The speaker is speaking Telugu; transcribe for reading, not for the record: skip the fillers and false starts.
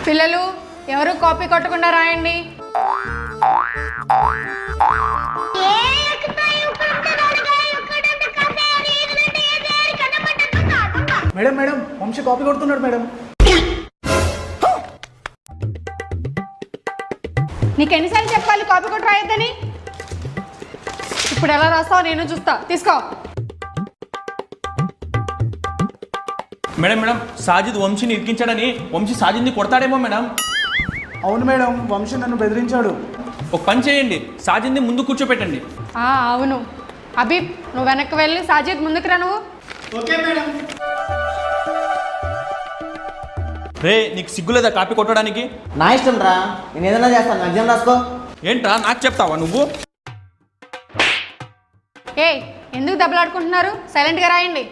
పిల్లలు ఎవరు కాపీ కొట్టకుండా రాయండి. మేడం మేడం వంశీ కాపీ కొడుతున్నాడు మేడం. నీకు ఎన్నిసార్లు చెప్పాలి కాపీ కొట్టి రాయొద్దని? ఇప్పుడు ఎలా రాస్తావు నేను చూస్తా. తీసుకో. మేడం మేడం సాజిద్ వంశీని ఇరికించాడని వంశీ సాజిద్ని కొడతాడేమో మేడం. అవును మేడం, వంశీ నన్ను బెదిరించాడు. ఒక పని చేయండి, సాజిద్ని ముందు కూర్చోపెట్టండి. అవును అబీబ్, నువ్వు వెనక్కి వెళ్ళి సాజిద్ ముందుకు రా. నువ్వు ఓకే మేడం. రే నీకు సిగ్గులేదా కాపీ కొట్టడానికి? నా ఇష్టం రా, నేను ఏదైనా చేస్తాను. ఎగ్జామ్ రాసుకో. ఏంట్రా నాకు చెప్తావా నువ్వు? ఎందుకు దెబ్బలాడుకుంటున్నారు? సైలెంట్గా రాయండి.